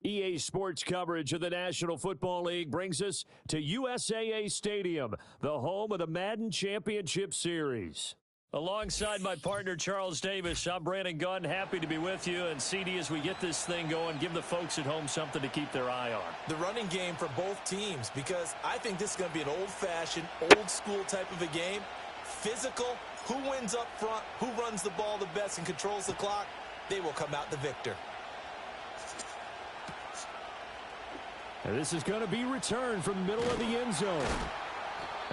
EA Sports coverage of the National Football League brings us to USAA Stadium, the home of the Madden Championship Series. Alongside my partner, Charles Davis, I'm Brandon Gunn. Happy to be with you. And CD, as we get this thing going, give the folks at home something to keep their eye on. The running game for both teams, because I think this is going to be an old-fashioned, old-school type of a game. Physical, who wins up front, who runs the ball the best and controls the clock, they will come out the victor. And this is going to be returned from the middle of the end zone.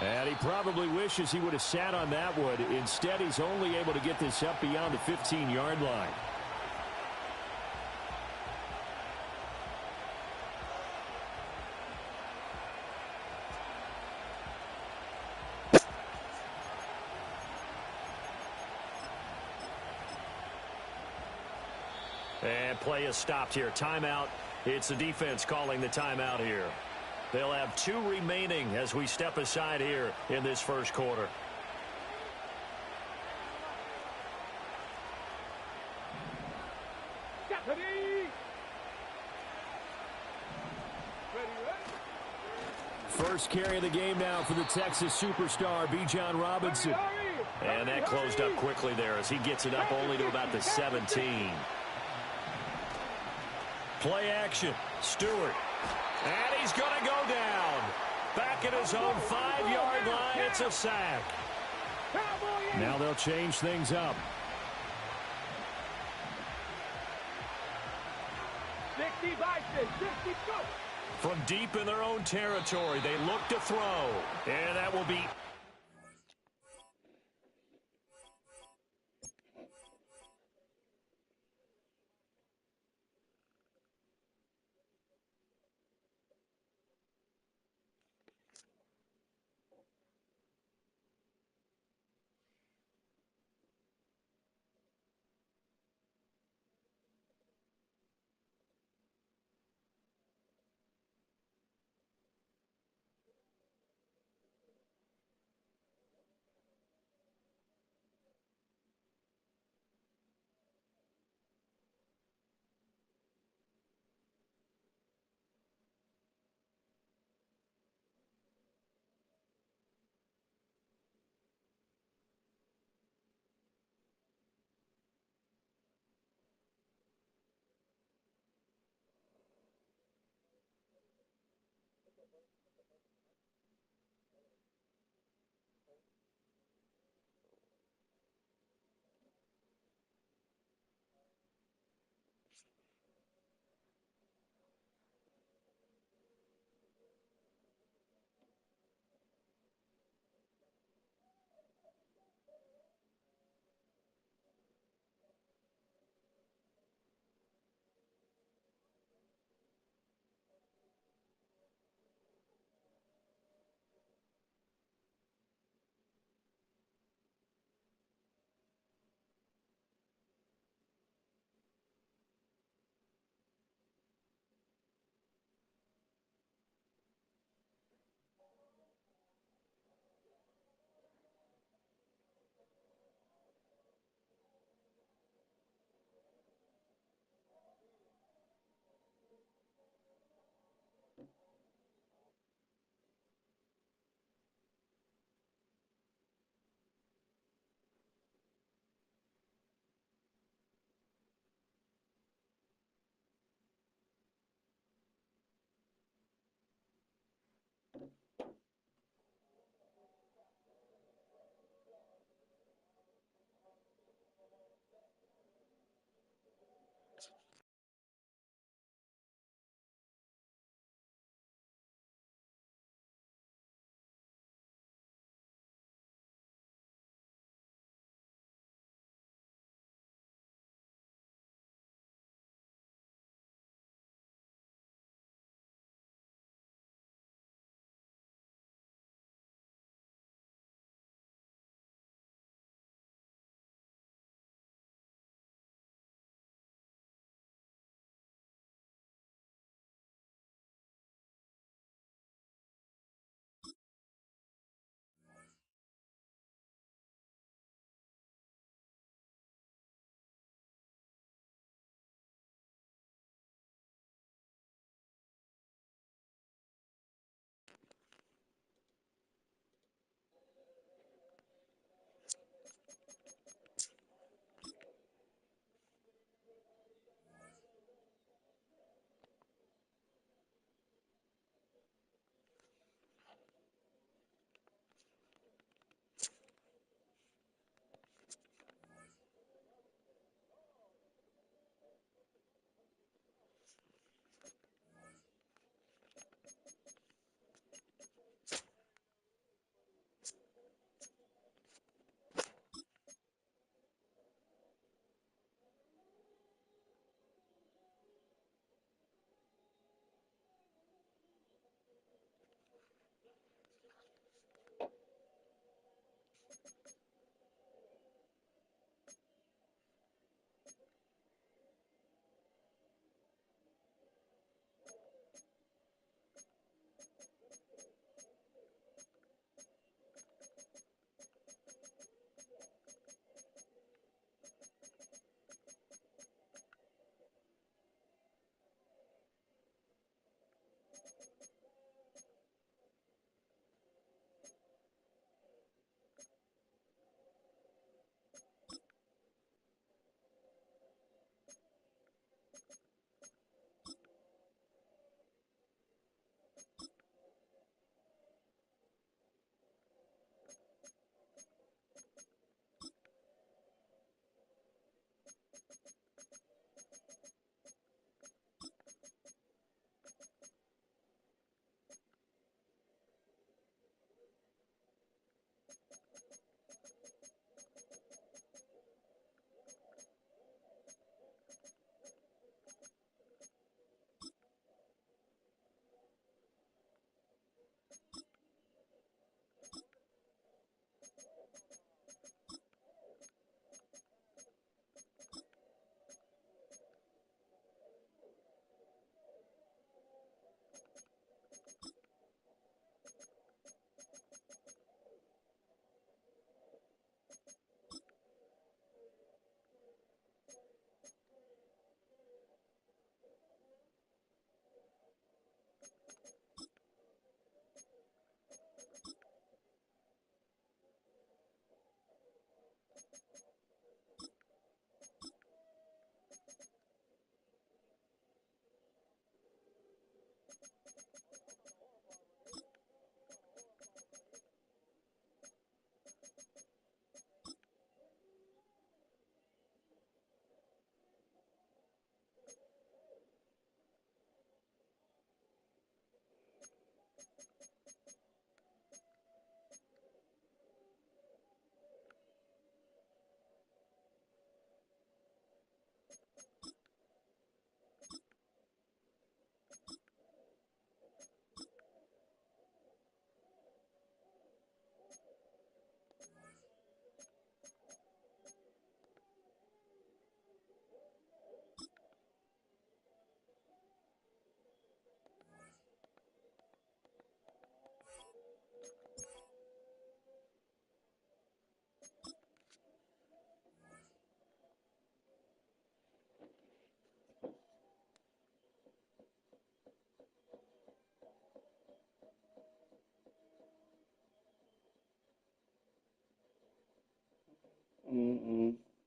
And he probably wishes he would have sat on that one. Instead, he's only able to get this up beyond the 15-yard line. And play is stopped here. Timeout. It's the defense calling the timeout here. They'll have 2 remaining as we step aside here in this first quarter. First carry of the game now for the Texas superstar, Bijan Robinson. And that closed up quickly there as he gets it up only to about the 17. Play action. Stewart. And he's going to go down. Back at his own 5-yard line. It's a sack. Now they'll change things up. 60 by 60. From deep in their own territory, they look to throw. And that will be...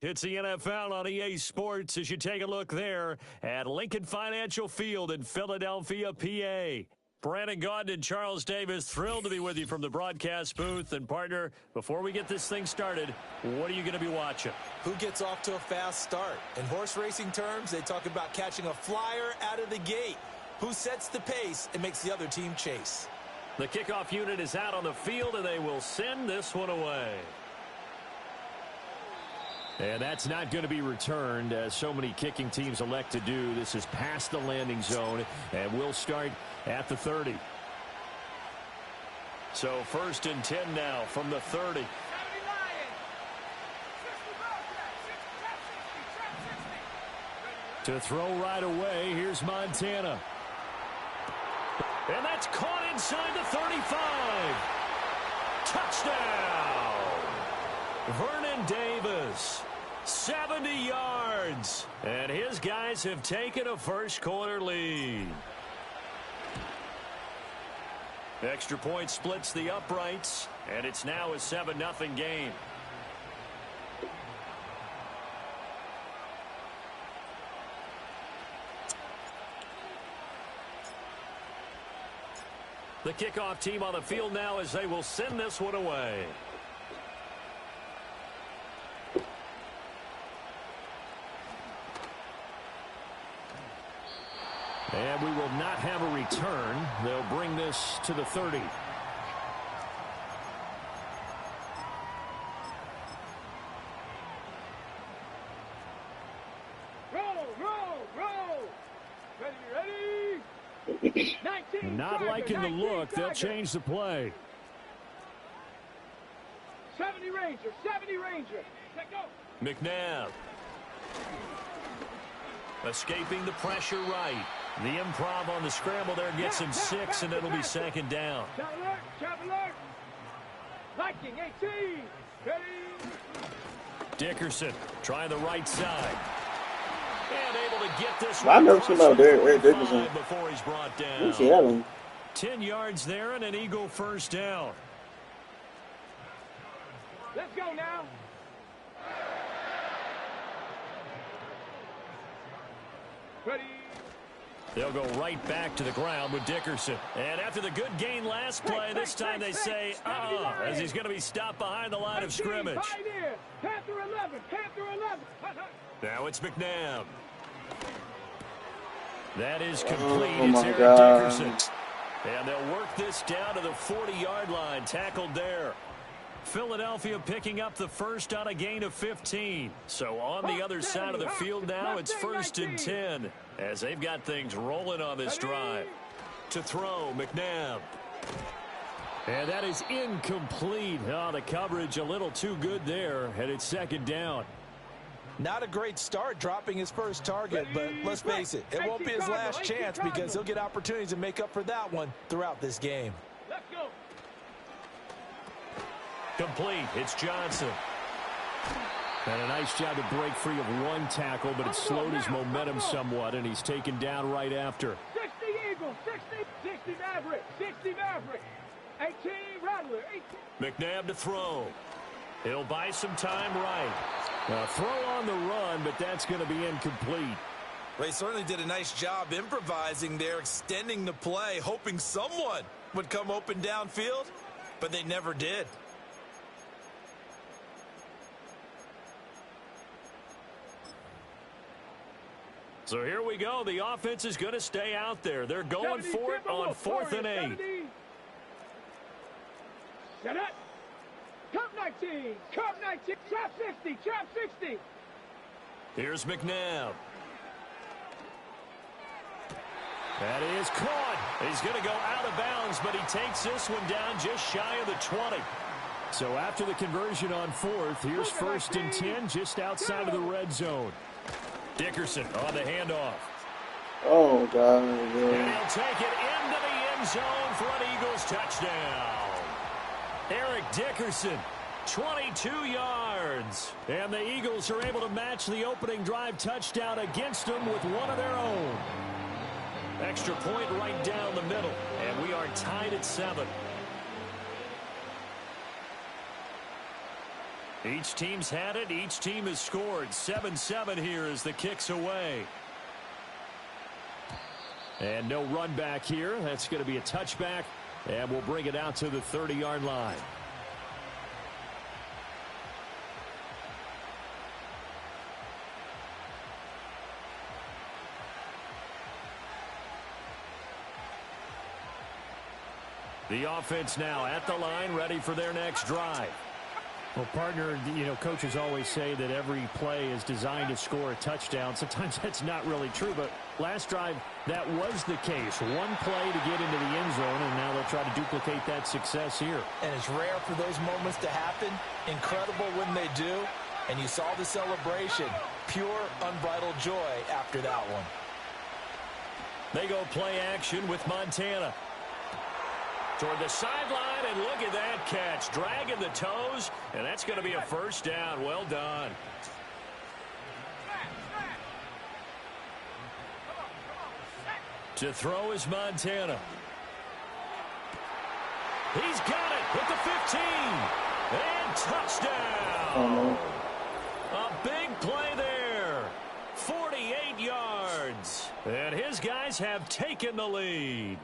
It's the NFL on EA Sports as you take a look there at Lincoln Financial Field in Philadelphia, PA. Brandon Gaudin and Charles Davis, thrilled to be with you from the broadcast booth. And, partner, before we get this thing started, what are you going to be watching? Who gets off to a fast start? In horse racing terms, they talk about catching a flyer out of the gate. Who sets the pace and makes the other team chase? The kickoff unit is out on the field, and they will send this one away. And that's not going to be returned, as so many kicking teams elect to do. This is past the landing zone, and we'll start at the 30. So 1st and 10 now from the 30. To throw right away, here's Montana. And that's caught inside the 35. Touchdown! Vernon Davis. 70 yards. And his guys have taken a first quarter lead. Extra point splits the uprights, and it's now a 7-0 game. The kickoff team on the field now as they will send this one away. And we will not have a return. They'll bring this to the 30. Roll. Ready. 19. Not liking the look. They'll change the play. 70 Ranger. Let go. McNabb. Escaping the pressure right. The improv on the scramble there gets him 6, and it'll be 2nd down. Trap alert. Viking 18. Ready. Dickerson trying the right side. And able to get this I never seen about Eric Dickerson before he's brought down. in Seattle. 10 yards there and an Eagle first down. Let's go now. Ready. They'll go right back to the ground with Dickerson. And after the good gain last play, this time they say, as he's going to be stopped behind the line of scrimmage. Panther 11. Now it's McNabb. That is complete. Oh it's my Eric God. Dickerson. And they'll work this down to the 40-yard line. Tackled there. Philadelphia picking up the first on a gain of 15. So on the other side of the field now, it's 1st and 10 as they've got things rolling on this drive. To throw, McNabb. And that is incomplete. Oh, the coverage a little too good there, and it's 2nd down. Not a great start dropping his first target, but let's face it, it won't be his last chance because he'll get opportunities to make up for that one throughout this game. Let's go. Complete. It's Johnson. And a nice job to break free of one tackle, but it slowed his momentum somewhat, and he's taken down right after. 60 Eagles, 60 Maverick, 18 Rattler, 18. McNabb to throw. He'll buy some time right. Throw on the run, but that's going to be incomplete. They certainly did a nice job improvising there, extending the play, hoping someone would come open downfield, but they never did. So here we go. The offense is going to stay out there. They're going for it on 4th and 8. Set up. Cup 19. Trap 60. Here's McNabb. That is caught. He's going to go out of bounds, but he takes this one down just shy of the 20. So after the conversion on 4th, here's 1st and 10 just outside of the red zone. Dickerson on the handoff. Oh, God. And he'll take it into the end zone for an Eagles touchdown. Eric Dickerson, 22 yards. And the Eagles are able to match the opening drive touchdown against them with one of their own. Extra point right down the middle. And we are tied at 7. Each team's had it. Each team has scored. 7-7 here as the kick's away. And no run back here. That's going to be a touchback. And we'll bring it out to the 30-yard line. The offense now at the line, ready for their next drive. Well, partner, coaches always say that every play is designed to score a touchdown. Sometimes that's not really true, but last drive, that was the case. One play to get into the end zone, and now they'll try to duplicate that success here. And it's rare for those moments to happen. Incredible when they do. And you saw the celebration. Pure, unbridled joy after that one. They go play action with Montana. Toward the sideline, and look at that catch. Dragging the toes, and that's going to be a first down. Well done. To throw is Montana. He's got it with the 15. And touchdown. A big play there. 48 yards. And his guys have taken the lead.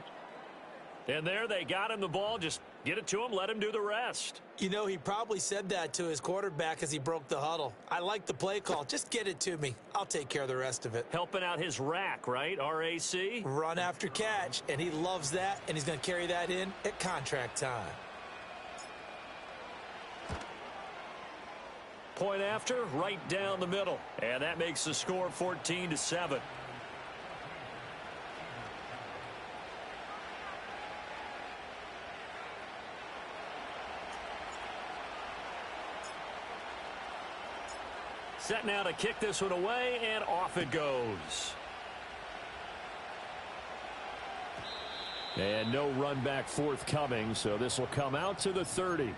And there they got him the ball. Just get it to him, let him do the rest. He probably said that to his quarterback as he broke the huddle. I like the play call. Just get it to me. I'll take care of the rest of it. Helping out his rack, right? RAC? Run after catch, and he loves that, and he's going to carry that in at contract time. Point after, right down the middle. And that makes the score 14-7. Set now to kick this one away, and off it goes. And no run back forthcoming, so this will come out to the 30.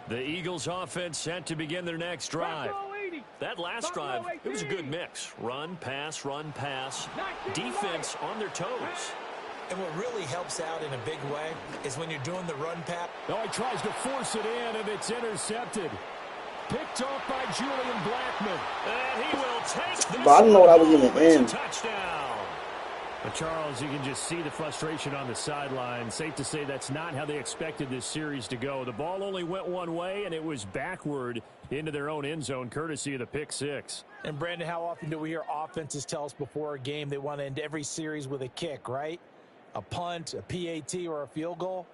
The Eagles offense set to begin their next drive. That last drive, it was a good mix. Run, pass, defense on their toes. And what really helps out in a big way is when you're doing the run pass. Oh, he tries to force it in, and it's intercepted. Picked off by Julian Blackman. And he will take this. But I didn't know that was in the end. Touchdown. But Charles, you can just see the frustration on the sideline. Safe to say that's not how they expected this series to go. The ball only went one way, and it was backward into their own end zone, courtesy of the pick six. And, Brandon, how often do we hear offenses tell us before a game they want to end every series with a kick, right? A punt, a PAT, or a field goal.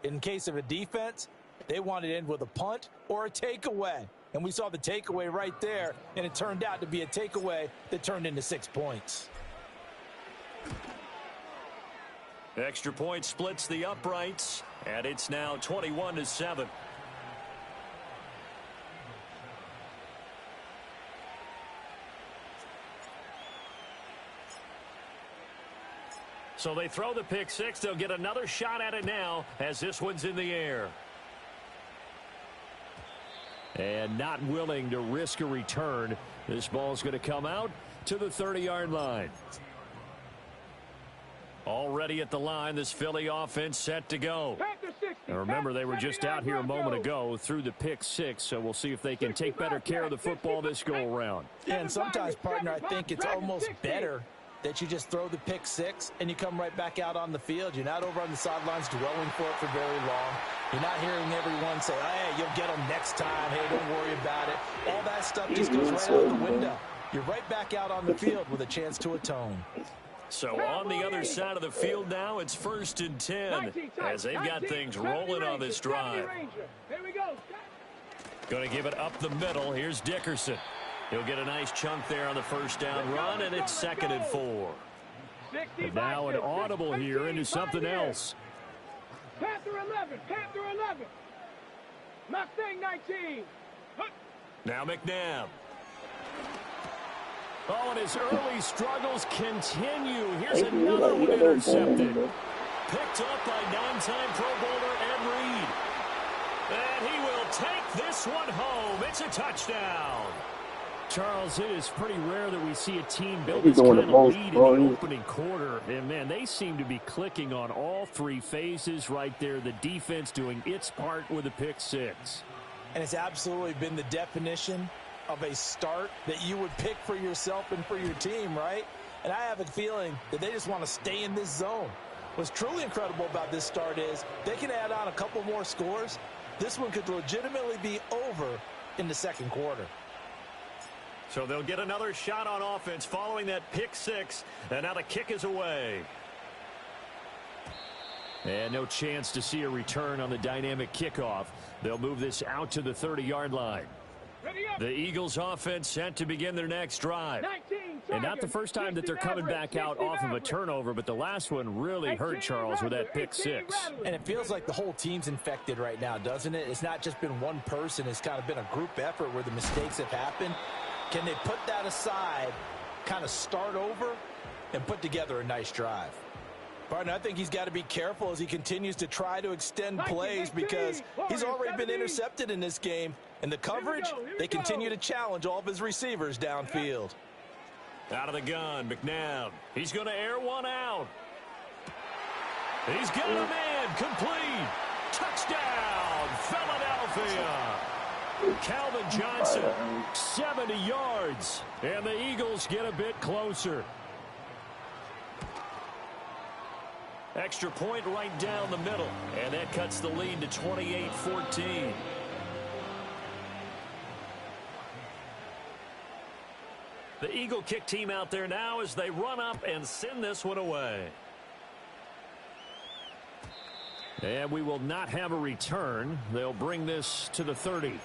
In case of a defense, they want to end with a punt or a takeaway. And we saw the takeaway right there, and it turned out to be a takeaway that turned into 6 points. Extra point splits the uprights, and it's now 21-7. So they throw the pick six. They'll get another shot at it now as this one's in the air. And not willing to risk a return. This ball's going to come out to the 30-yard line. Already at the line, this Philly offense set to go. And remember, they were just out here a moment ago through the pick six, so we'll see if they can take better care of the football this go-around. And sometimes, partner, I think it's almost better that you just throw the pick six and you come right back out on the field. You're not over on the sidelines dwelling for it for very long. You're not hearing everyone say, hey, you'll get them next time. Hey, don't worry about it. All that stuff just goes right out the window. You're right back out on the field with a chance to atone. So on the other side of the field now, it's 1st and 10 as they've got things rolling on this drive. Going to give it up the middle. Here's Dickerson. He'll get a nice chunk there on the first down run, and it's 2nd and 4. And now an audible here into something else. Panther 11, Panther 11. Mustang 19. Now McNabb. Oh, and his early struggles continue. Here's another one intercepted. Picked up by 9-time Pro Bowler Ed Reed. And he will take this one home. It's a touchdown. Charles, it is pretty rare that we see a team build this kind of lead in the opening quarter. And, man, they seem to be clicking on all three phases right there. The defense doing its part with a pick six. and it's absolutely been the definition of a start that you would pick for yourself and for your team, right? And I have a feeling that they just want to stay in this zone. What's truly incredible about this start is they can add on a couple more scores. This one could legitimately be over in the second quarter. So they'll get another shot on offense following that pick six, and now the kick is away. And no chance to see a return on the dynamic kickoff. They'll move this out to the 30-yard line. The Eagles offense set to begin their next drive. And not the first time that they're coming back out off of a turnover, but the last one really hurt Charles with that pick six. And it feels like the whole team's infected right now, doesn't it? It's not just been one person. It's kind of been a group effort where the mistakes have happened. Can they put that aside, kind of start over, and put together a nice drive? Partner, I think he's got to be careful as he continues to try to extend plays because he's already been intercepted in this game. And the coverage, they continue to challenge all of his receivers downfield. Out of the gun, McNabb. He's going to air one out. He's got a man complete. Touchdown, Philadelphia. Calvin Johnson, 70 yards. And the Eagles get a bit closer. Extra point right down the middle. And that cuts the lead to 28-14. The Eagle kick team out there now as they run up and send this one away. And we will not have a return. They'll bring this to the 30.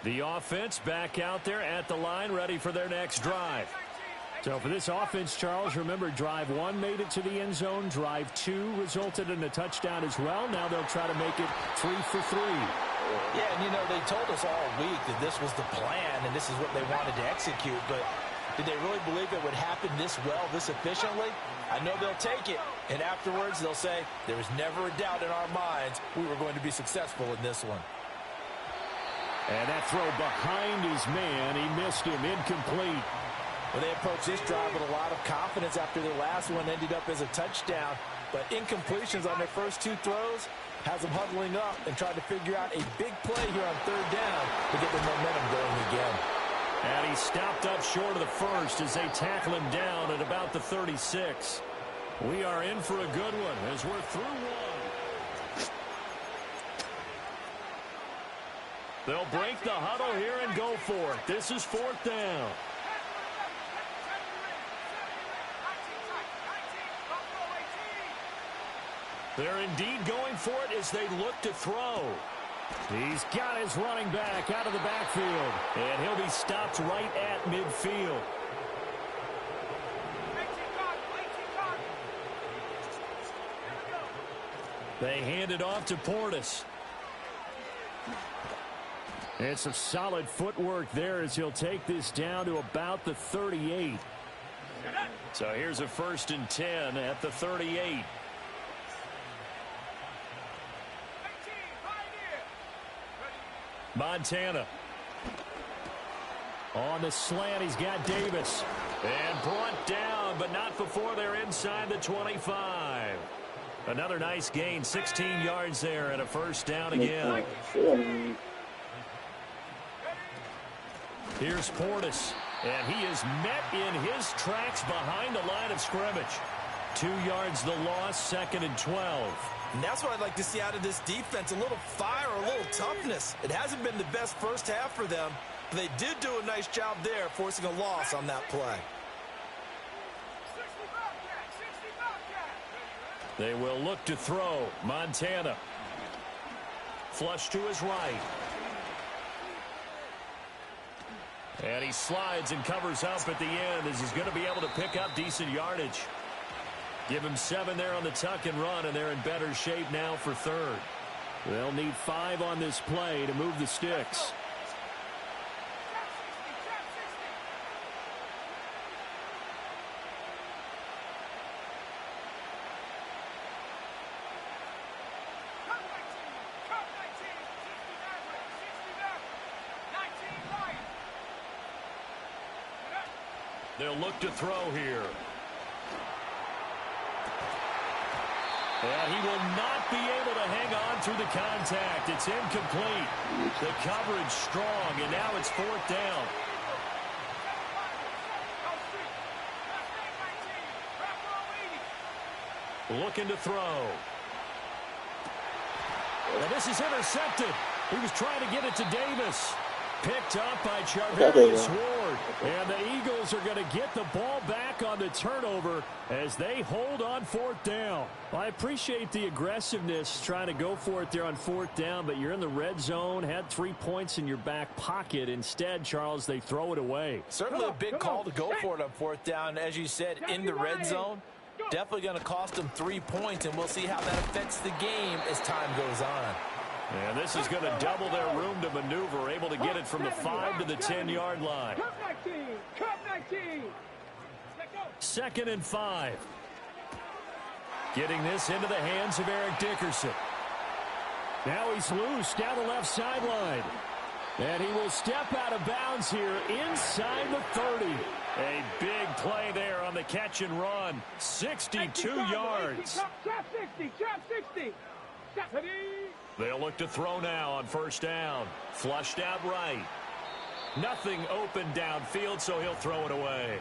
The offense back out there at the line, ready for their next drive. So for this offense, Charles, remember, drive one made it to the end zone. Drive two resulted in a touchdown as well. Now they'll try to make it 3 for 3. Yeah, and, you know, they told us all week that this was the plan and this is what they wanted to execute, but did they really believe it would happen this well, this efficiently? I know they'll take it, and afterwards they'll say, there was never a doubt in our minds we were going to be successful in this one. And that throw behind his man, he missed him, incomplete. Well, they approached this drive with a lot of confidence after their last one ended up as a touchdown, but incompletions on their first two throws has them huddling up and trying to figure out a big play here on third down to get the momentum going again. And he stopped up short of the first as they tackle him down at about the 36. We are in for a good one as we're through one. They'll break the huddle here and go for it. This is fourth down. They're indeed going for it as they look to throw. He's got his running back out of the backfield. And he'll be stopped right at midfield. They hand it off to Portis. And some solid footwork there as he'll take this down to about the 38. So here's a 1st and 10 at the 38. Montana. On the slant, he's got Davis. And brought down, but not before they're inside the 25. Another nice gain, 16 yards there and a first down again. Here's Portis, and he is met in his tracks behind the line of scrimmage. 2 yards the loss, 2nd and 12. And that's what I'd like to see out of this defense, a little fire, a little toughness. It hasn't been the best first half for them, but they did do a nice job there, forcing a loss on that play. They will look to throw. Montana. Flush to his right. And he slides and covers up at the end as he's going to be able to pick up decent yardage. Give him 7 there on the tuck and run, and they're in better shape now for third. They'll need 5 on this play to move the sticks. They'll look to throw here. And he will not be able to hang on through the contact. It's incomplete. The coverage strong, and now it's 4th down. Looking to throw. And this is intercepted. He was trying to get it to Davis. Picked up by Charvarius Ward. And the Eagles are going to get the ball back on the turnover as they hold on 4th down. Well, I appreciate the aggressiveness trying to go for it there on 4th down, but you're in the red zone, had 3 points in your back pocket. Instead, Charles, they throw it away. Certainly a big call to go for it on 4th down. As you said, in the red zone, definitely going to cost them 3 points, and we'll see how that affects the game as time goes on. And this is going to double their room to maneuver, able to get it from the 5 to the 10-yard line. 2nd and 5. Getting this into the hands of Eric Dickerson. Now he's loose down the left sideline. And he will step out of bounds here inside the 30. A big play there on the catch and run. 62 yards. Trap 60. They'll look to throw now on 1st down. Flushed out right. Nothing open downfield, so he'll throw it away.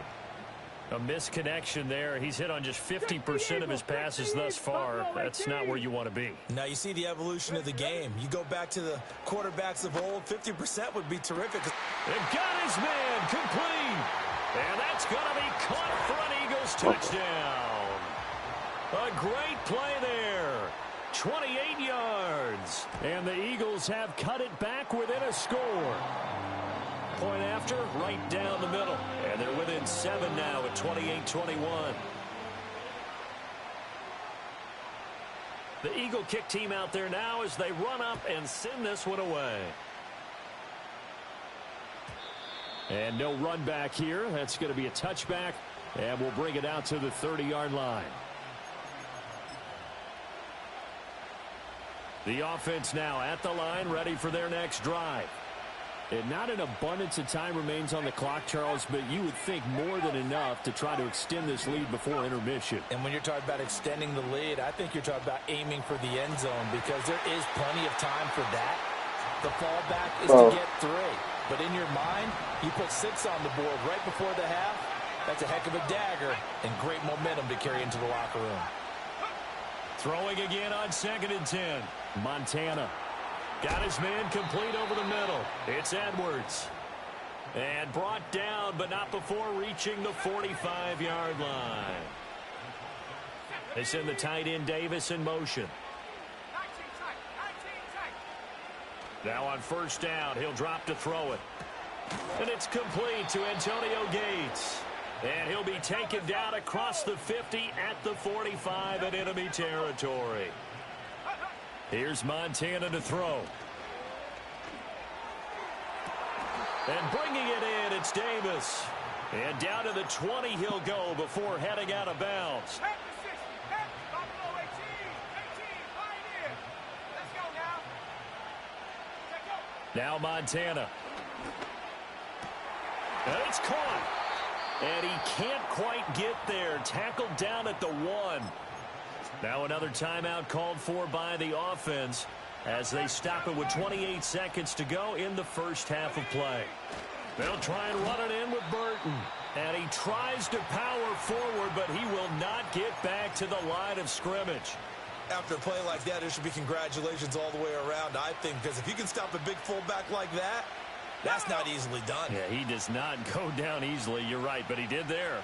A misconnection there. He's hit on just 50% of his passes thus far. That's not where you want to be. Now you see the evolution of the game. You go back to the quarterbacks of old, 50% would be terrific. And got his man complete. And that's going to be caught for an Eagles touchdown. A great play there. 28 yards. And the Eagles have cut it back within a score. Point after, right down the middle. And they're within 7 now at 28-21. The Eagle kick team out there now as they run up and send this one away. And no run back here. That's going to be a touchback. And we'll bring it out to the 30-yard line. The offense now at the line, ready for their next drive. And not an abundance of time remains on the clock, Charles, but you would think more than enough to try to extend this lead before intermission. And when you're talking about extending the lead, I think you're talking about aiming for the end zone because there is plenty of time for that. The fallback is to get 3. But in your mind, you put 6 on the board right before the half. That's a heck of a dagger and great momentum to carry into the locker room. Throwing again on 2nd and 10. Montana got his man complete over the middle. It's Edwards. And brought down, but not before reaching the 45-yard line. They send the tight end Davis in motion. Now on 1st down, he'll drop to throw it. And it's complete to Antonio Gates. And he'll be taken down across the 50 at the 45 in enemy territory. Here's Montana to throw. And bringing it in, it's Davis. And down to the 20 he'll go before heading out of bounds. Now Montana. And it's caught. And he can't quite get there. Tackled down at the 1. Now another timeout called for by the offense as they stop it with 28 seconds to go in the first half of play. They'll try and run it in with Burton. And he tries to power forward, but he will not get back to the line of scrimmage. After a play like that, there should be congratulations all the way around, I think, because if you can stop a big fullback like that, that's not easily done. Yeah, he does not go down easily. You're right, but he did there.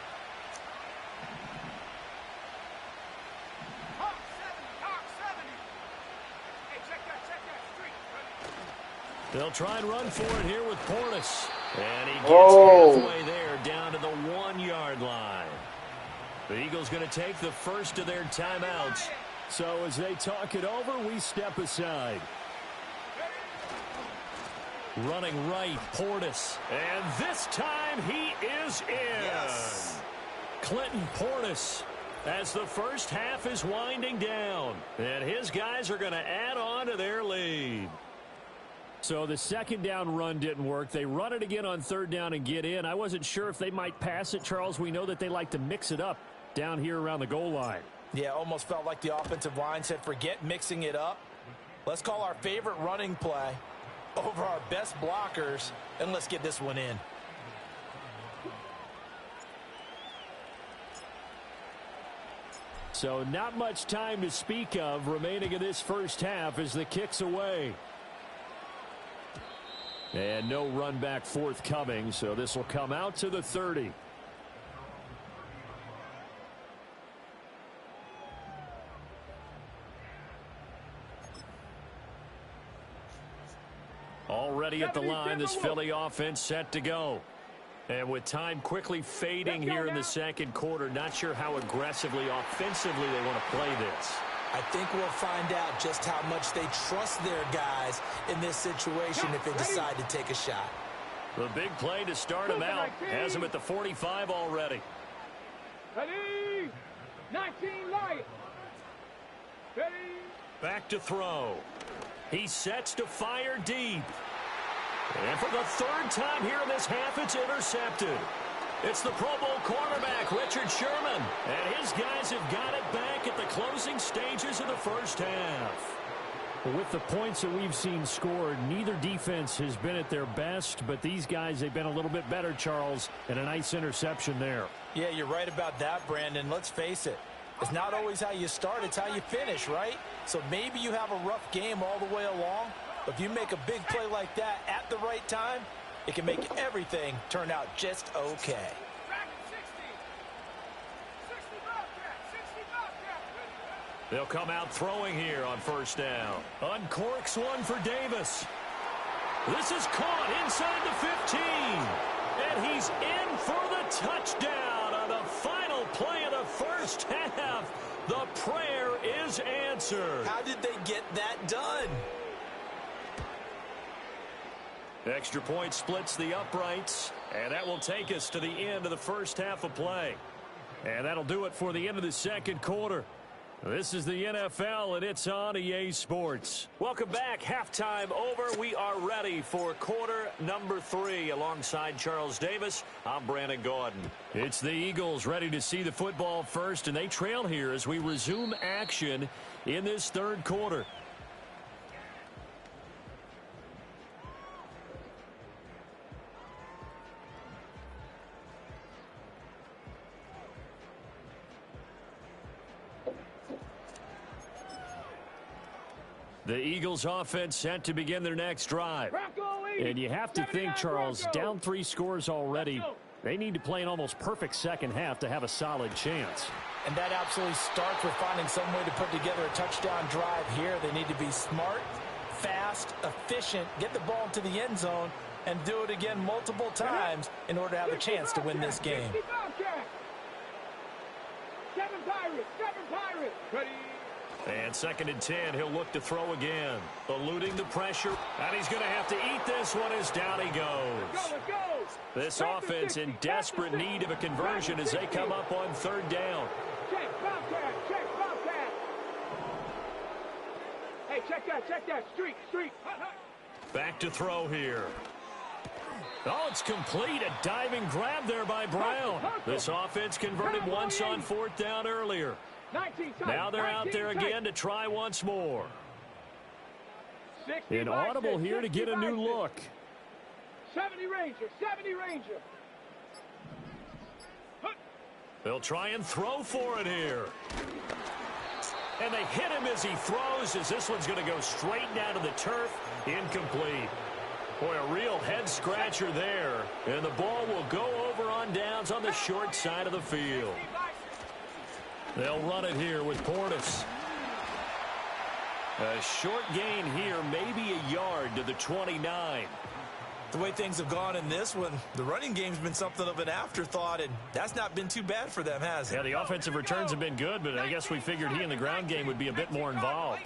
They'll try and run for it here with Portis. And he gets halfway there down to the 1-yard line. The Eagles going to take the first of their timeouts. So as they talk it over, we step aside. Running right, Portis. And this time he is in. Yes. Clinton Portis as the first half is winding down. And his guys are going to add on to their lead. So the 2nd down run didn't work. They run it again on 3rd down and get in. I wasn't sure if they might pass it, Charles. We know that they like to mix it up down here around the goal line. Yeah, almost felt like the offensive line said, forget mixing it up. Let's call our favorite running play over our best blockers, and let's get this one in. So not much time to speak of remaining in this first half as the kick's away. And no run back forthcoming, so this will come out to the 30. Already at the line, this Philly offense set to go. And with time quickly fading here in the second quarter, not sure how aggressively, offensively they want to play this. I think we'll find out just how much they trust their guys in this situation if they decide to take a shot. The big play to start him out has him at the 45 already. Ready? 19 light. Ready? Back to throw. He sets to fire deep. And for the third time here in this half, it's intercepted. It's the Pro Bowl cornerback, Richard Sherman. And his guys have got it back at the closing stages of the first half. With the points that we've seen scored, neither defense has been at their best, but these guys, they've been a little bit better, Charles, and a nice interception there. Yeah, you're right about that, Brandon. Let's face it. It's not always how you start, it's how you finish, right? So maybe you have a rough game all the way along, but if you make a big play like that at the right time, it can make everything turn out just okay. They'll come out throwing here on first down. Uncorks one for Davis. This is caught inside the 15. And he's in for the touchdown on the final play of the first half. The prayer is answered. How did they get that done? Extra point splits the uprights, and that will take us to the end of the first half of play. And that'll do it for the end of the second quarter. This is the NFL, and it's on EA Sports. Welcome back. Halftime over. We are ready for quarter number 3. Alongside Charles Davis, I'm Brandon Gordon. It's the Eagles ready to see the football first, and they trail here as we resume action in this third quarter. The Eagles offense set to begin their next drive. And you have to think, Charles, down 3 scores already. They need to play an almost perfect second half to have a solid chance. And that absolutely starts with finding some way to put together a touchdown drive here. They need to be smart, fast, efficient, get the ball into the end zone, and do it again multiple times in order to have a chance to win this game. 7 Pirates. Ready? And 2nd and 10, he'll look to throw again. Eluding the pressure. And he's going to have to eat this one as down he goes. This offense in desperate need of a conversion as they come up on 3rd down. Check Bobcat. Hey, check that. Streak. Back to throw here. Oh, it's complete. A diving grab there by Brown. This offense converted once on 4th down earlier. Now they're out there again to try once more. An audible here to get a new look. 70 Ranger. They'll try and throw for it here. And they hit him as he throws, as this one's going to go straight down to the turf. Incomplete. Boy, a real head-scratcher there. And the ball will go over on downs on the short side of the field. They'll run it here with Portis. A short gain here, maybe a yard to the 29. The way things have gone in this one, the running game's been something of an afterthought, and that's not been too bad for them, has it? Yeah, the offensive returns have been good, but I guess we figured he in the ground game would be a bit more involved.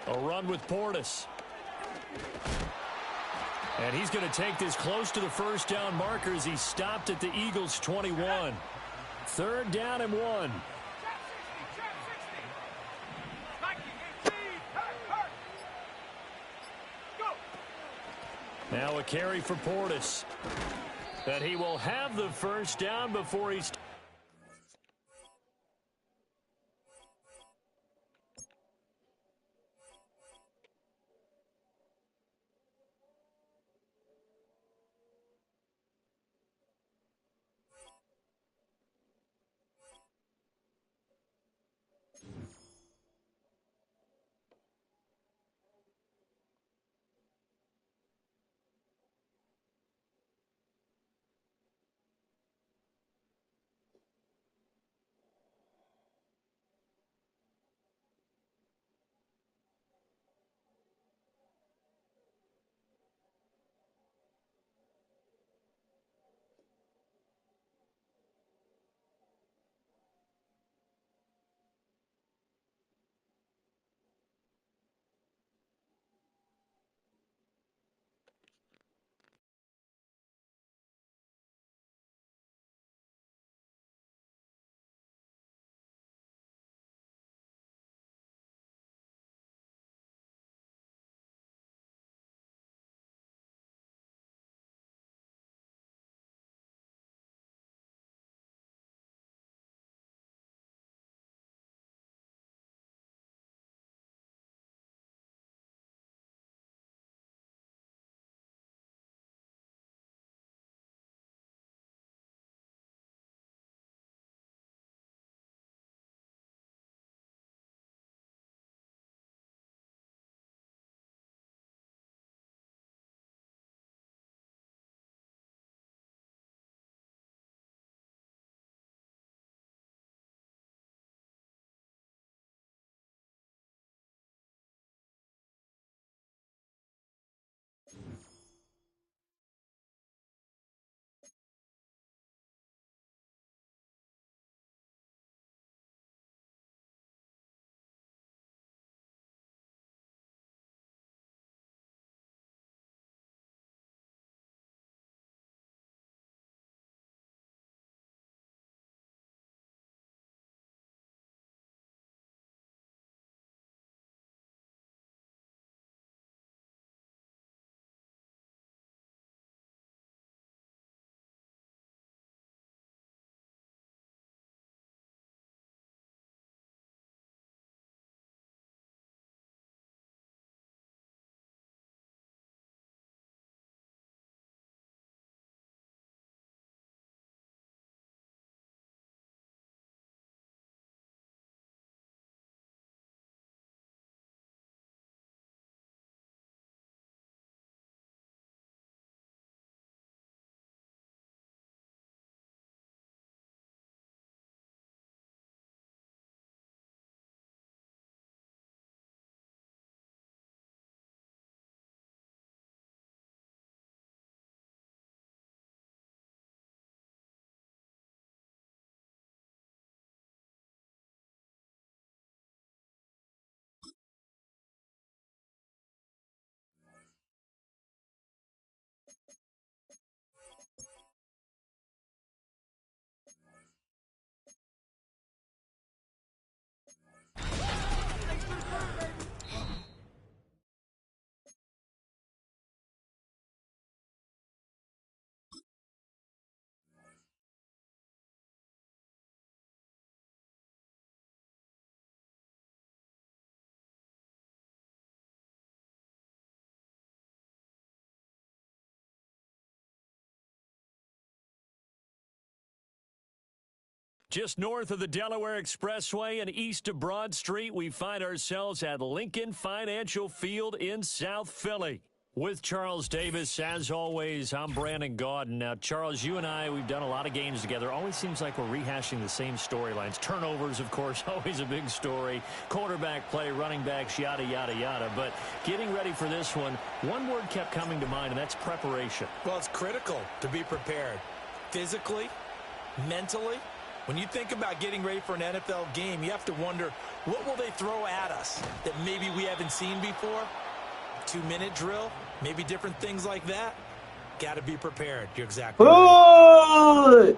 A run with Portis. And he's going to take this close to the first down marker as he stopped at the Eagles' 21. 3rd down and 1. Now a carry for Portis. And he will have the first down before he's... Just north of the Delaware Expressway and east of Broad Street, we find ourselves at Lincoln Financial Field in South Philly. With Charles Davis, as always, I'm Brandon Gaudin. Now, Charles, you and I, we've done a lot of games together. Always seems like we're rehashing the same storylines. Turnovers, of course, always a big story. Quarterback play, running backs, yada, yada, yada. But getting ready for this one word kept coming to mind, and that's preparation. Well, it's critical to be prepared physically, mentally. When you think about getting ready for an NFL game, you have to wonder, what will they throw at us that maybe we haven't seen before? 2-minute drill, maybe different things like that. Got to be prepared. You're exactly right.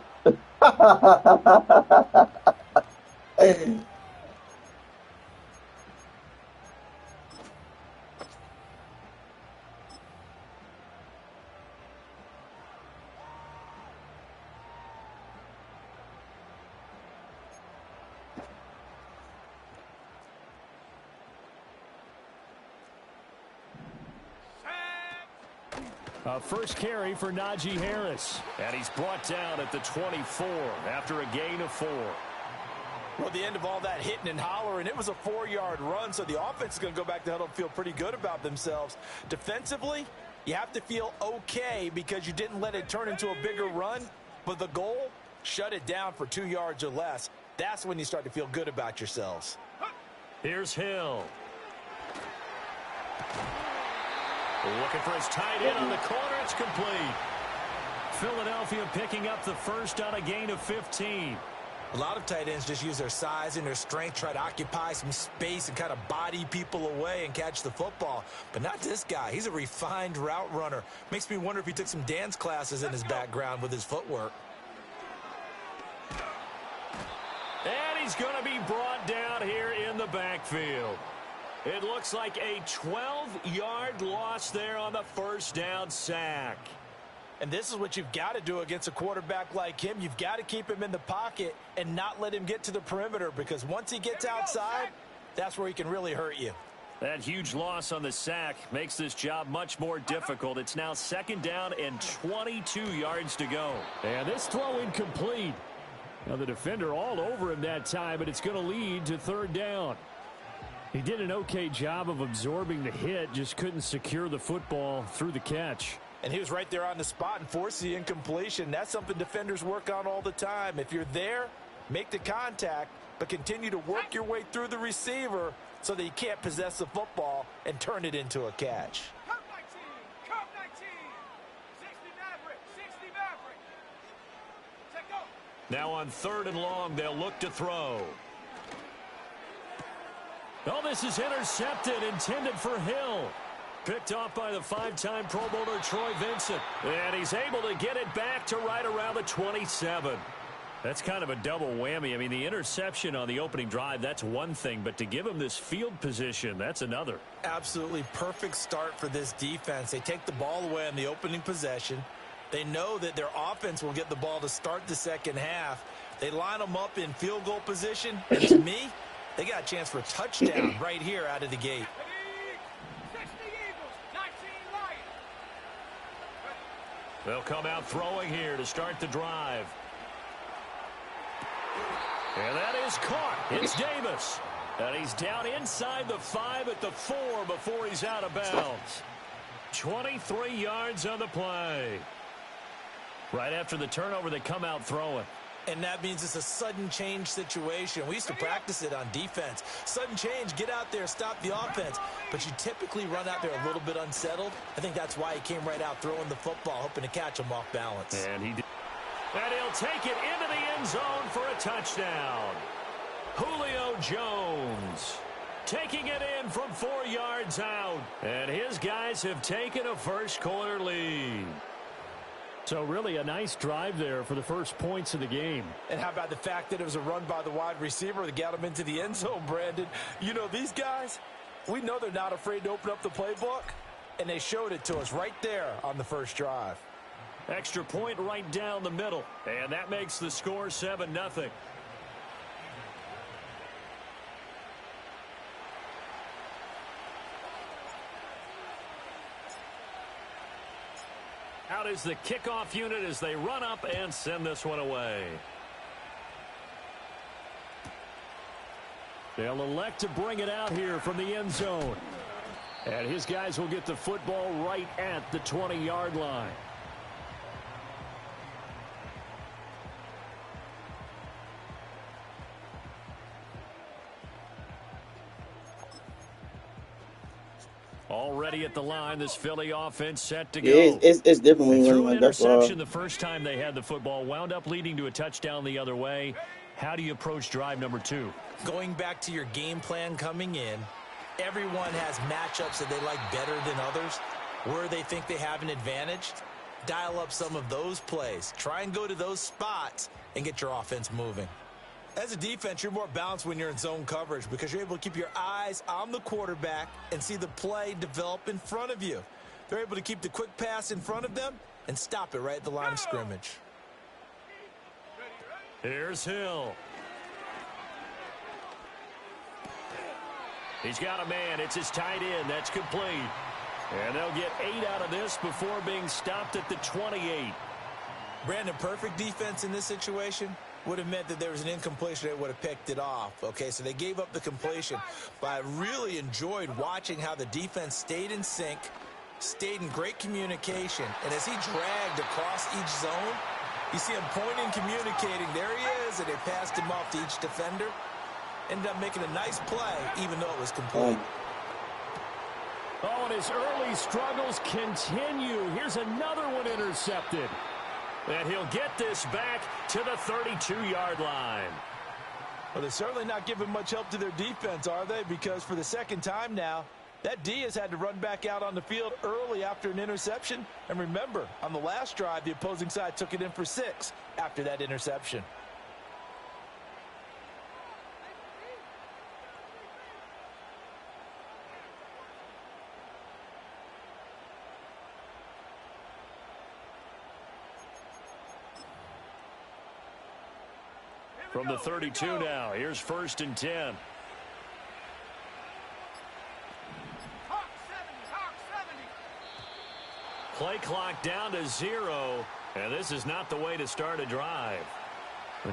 First carry for Najee Harris. And he's brought down at the 24 after a gain of 4. Well, the end of all that hitting and hollering, it was a 4-yard run, so the offense is going to go back to huddle and feel pretty good about themselves. Defensively, you have to feel okay because you didn't let it turn into a bigger run, but the goal, shut it down for 2 yards or less. That's when you start to feel good about yourselves. Here's Hill. Looking for his tight end on the corner. It's complete. Philadelphia picking up the first on a gain of 15. A lot of tight ends just use their size and their strength, try to occupy some space and kind of body people away and catch the football. But not this guy. He's a refined route runner. Makes me wonder if he took some dance classes in his background with his footwork. And he's going to be brought down here in the backfield. It looks like a 12-yard loss there on the first down sack. And this is what you've got to do against a quarterback like him. You've got to keep him in the pocket and not let him get to the perimeter, because once he gets outside, that's where he can really hurt you. That huge loss on the sack makes this job much more difficult. It's now second down and 22 yards to go. And this throw incomplete. Now the defender all over him that time, but it's going to lead to third down. He did an okay job of absorbing the hit, just couldn't secure the football through the catch. And he was right there on the spot and forced the incompletion. That's something defenders work on all the time. If you're there, make the contact, but continue to work your way through the receiver so that you can't possess the football and turn it into a catch. Come 19, come 19. 60 Maverick, 60 Maverick. Set go. Now on third and long, they'll look to throw. Oh, this is intercepted, intended for Hill. Picked off by the 5-time Pro Bowler Troy Vincent. And he's able to get it back to right around the 27. That's kind of a double whammy. I mean, the interception on the opening drive, that's one thing. But to give him this field position, that's another. Absolutely perfect start for this defense. They take the ball away on the opening possession. They know that their offense will get the ball to start the second half. They line them up in field goal position. And to me, they got a chance for a touchdown right here out of the gate. 60 Eagles, 19 Lions. They'll come out throwing here to start the drive. And that is caught. It's Davis. And he's down inside the 5 at the 4 before he's out of bounds. 23 yards on the play. Right after the turnover, they come out throwing. And that means it's a sudden change situation. We used to practice it on defense. Sudden change, get out there, stop the offense. But you typically run out there a little bit unsettled. I think that's why he came right out throwing the football, hoping to catch him off balance. And he did. And he'll take it into the end zone for a touchdown. Julio Jones taking it in from 4 yards out. And his guys have taken a first-quarter lead. So really a nice drive there for the first points of the game. And how about the fact that it was a run by the wide receiver that got him into the end zone, Brandon? You know, these guys, we know they're not afraid to open up the playbook, and they showed it to us right there on the first drive. Extra point right down the middle, and that makes the score 7-0. Out is the kickoff unit as they run up and send this one away. They'll elect to bring it out here from the end zone. And his guys will get the football right at the 20-yard line. Already at the line, this Philly offense set to go. Yeah, it's different when you Threw run an like that. interception the first time they had the football, wound up leading to a touchdown the other way. How do you approach drive number 2? Going back to your game plan coming in, everyone has matchups that they like better than others, where they think they have an advantage. Dial up some of those plays. Try and go to those spots and get your offense moving. As a defense, you're more balanced when you're in zone coverage because you're able to keep your eyes on the quarterback and see the play develop in front of you. They're able to keep the quick pass in front of them and stop it right at the line of scrimmage. Here's Hill. He's got a man. It's his tight end. That's complete. And they'll get 8 out of this before being stopped at the 28. Brandon, perfect defense in this situation would have meant that there was an incompletion that would have picked it off. Okay, so they gave up the completion. But I really enjoyed watching how the defense stayed in sync, stayed in great communication. And as he dragged across each zone, you see him pointing, communicating. There he is, and they passed him off to each defender. Ended up making a nice play, even though it was complete. Oh, and his early struggles continue. Here's another one intercepted. And he'll get this back to the 32-yard line. Well, they're certainly not giving much help to their defense, are they? Because for the second time now, that D has had to run back out on the field early after an interception. And remember, on the last drive, the opposing side took it in for 6 after that interception. From the 32 now, here's 1st and 10. Play clock down to 0, and this is not the way to start a drive.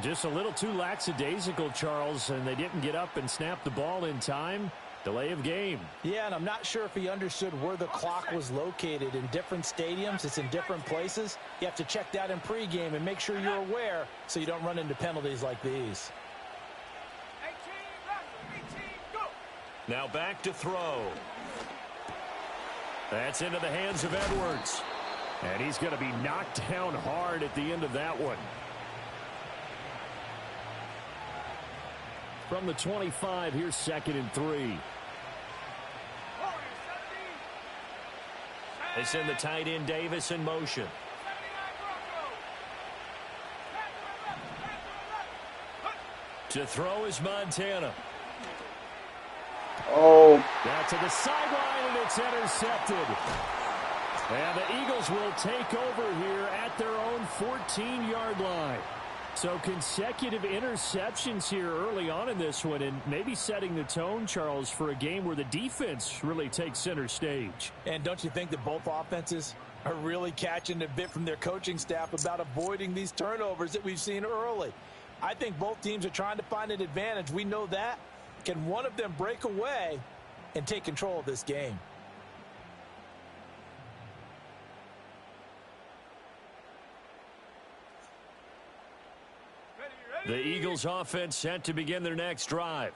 Just a little too lackadaisical, Charles, and they didn't get up and snap the ball in time. Delay of game. Yeah, and I'm not sure if he understood where the clock was located. In different stadiums, it's in different places. You have to check that in pregame and make sure you're aware so you don't run into penalties like these. 18, go. Now back to throw. That's into the hands of Edwards. And he's going to be knocked down hard at the end of that one. From the 25, here's 2nd and 3. They send the tight end Davis in motion. To throw is Montana. Oh. Now to the sideline, and it's intercepted. And the Eagles will take over here at their own 14-yard line. So consecutive interceptions here early on in this one, and maybe setting the tone, Charles, for a game where the defense really takes center stage. And don't you think that both offenses are really catching a bit from their coaching staff about avoiding these turnovers that we've seen early? I think both teams are trying to find an advantage. We know that. Can one of them break away and take control of this game? The Eagles offense set to begin their next drive.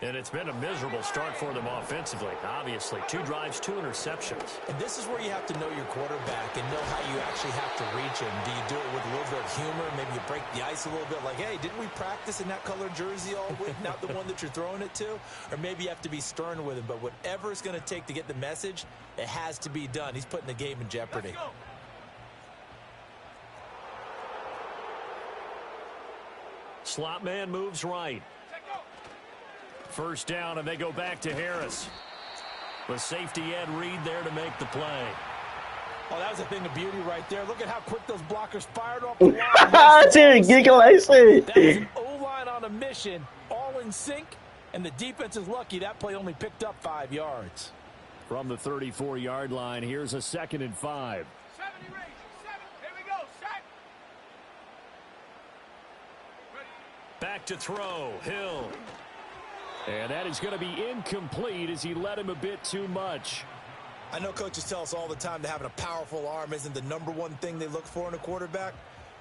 And it's been a miserable start for them offensively. Obviously, 2 drives, 2 interceptions. And this is where you have to know your quarterback and know how you actually have to reach him. Do you do it with a little bit of humor? Maybe you break the ice a little bit like, hey, didn't we practice in that color jersey all week? Not the one that you're throwing it to? Or maybe you have to be stern with him. But whatever it's going to take to get the message, it has to be done. He's putting the game in jeopardy. Slot man moves right. 1st down, and they go back to Harris. With safety Ed Reed there to make the play. Oh, that was a thing of beauty right there. Look at how quick those blockers fired off the line. That was an O-line on a mission, all in sync, and the defense is lucky that play only picked up 5 yards. From the 34-yard line, here's a 2nd and 5. 70 range, 7. Here we go, set. Back to throw, Hill. And that is going to be incomplete as he led him a bit too much. I know coaches tell us all the time that having a powerful arm isn't the #1 thing they look for in a quarterback.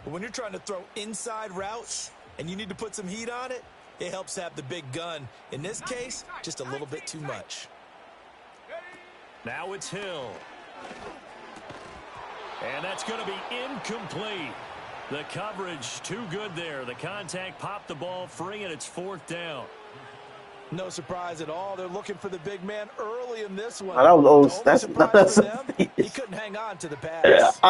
But when you're trying to throw inside routes and you need to put some heat on it, it helps have the big gun. In this case, just a little bit too much. Now it's Hill. And that's going to be incomplete. The coverage too good there. The contact popped the ball free, and it's 4th down. No surprise at all. They're looking for the big man early in this one. Oh, that was old. That's for them, he couldn't hang on to the pass.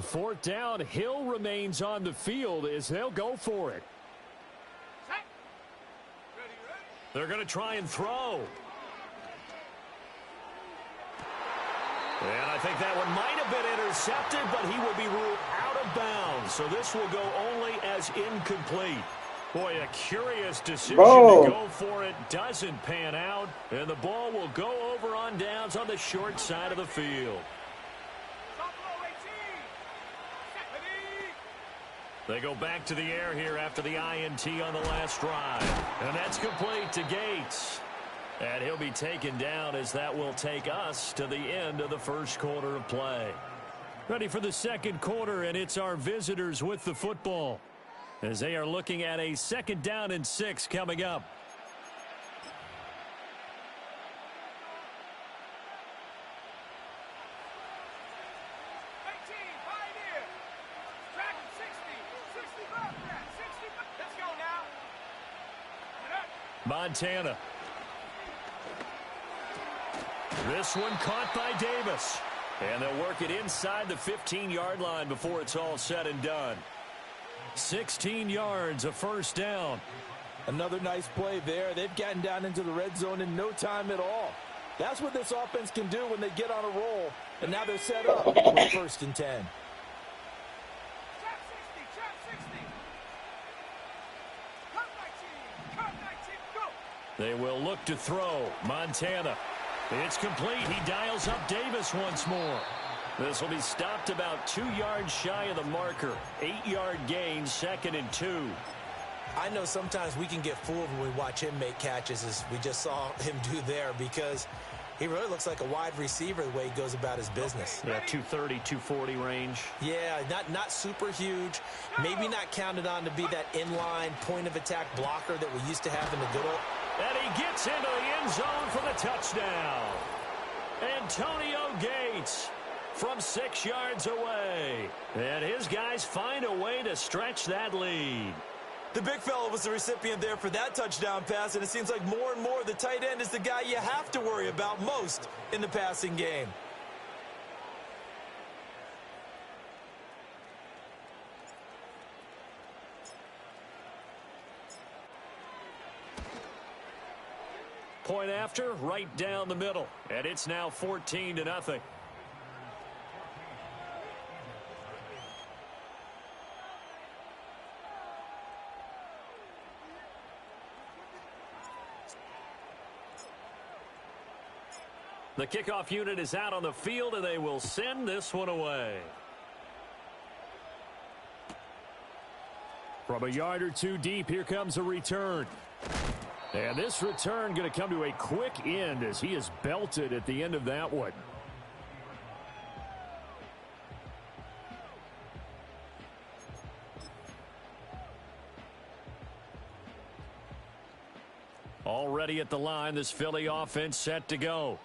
4th down. Hill remains on the field as they'll go for it. They're going to try and throw. And I think that one might have been intercepted, but he will be ruled out of bounds. So this will go only as incomplete. Boy, a curious decision to go for it. Doesn't pan out. And the ball will go over on downs on the short side of the field. They go back to the air here after the INT on the last drive. And that's complete to Gates. And he'll be taken down as that will take us to the end of the first quarter of play. Ready for the second quarter, and it's our visitors with the football as they are looking at a 2nd down and 6 coming up. Montana. This one caught by Davis. And they'll work it inside the 15-yard line before it's all said and done. 16 yards, a 1st down. Another nice play there. They've gotten down into the red zone in no time at all. That's what this offense can do when they get on a roll. And now they're set up for 1st and 10. They will look to throw. Montana. It's complete. He dials up Davis once more. This will be stopped about 2 yards shy of the marker. 8-yard gain, 2nd and 2. I know sometimes we can get fooled when we watch him make catches, as we just saw him do there, because he really looks like a wide receiver the way he goes about his business. Yeah, 230, 240 range. Yeah, not super huge. Maybe not counted on to be that inline point-of-attack blocker that we used to have in the good old... And he gets into the end zone for the touchdown. Antonio Gates from 6 yards away. And his guys find a way to stretch that lead. The big fella was the recipient there for that touchdown pass, and it seems like more and more the tight end is the guy you have to worry about most in the passing game. Point after, right down the middle. And it's now 14-0. The kickoff unit is out on the field, and they will send this one away. From a yard or two deep, here comes a return. And this return going to come to a quick end as he is belted at the end of that one. Already at the line, this Philly offense set to go.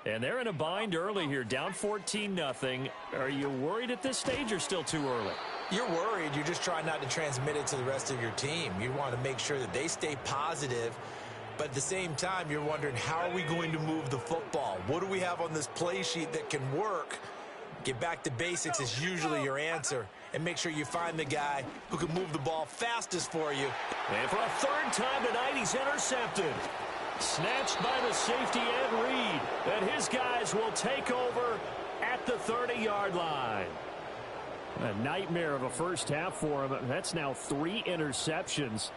And they're in a bind early here, down 14-0. Are you worried at this stage or still too early? You're worried. You're just trying not to transmit it to the rest of your team. You want to make sure that they stay positive. But at the same time, you're wondering, how are we going to move the football? What do we have on this play sheet that can work? Get back to basics is usually your answer. And make sure you find the guy who can move the ball fastest for you. And for a 3rd time tonight, he's intercepted. Snatched by the safety Ed Reed. And his guys will take over at the 30-yard line. A nightmare of a first half for him. That's now 3 interceptions.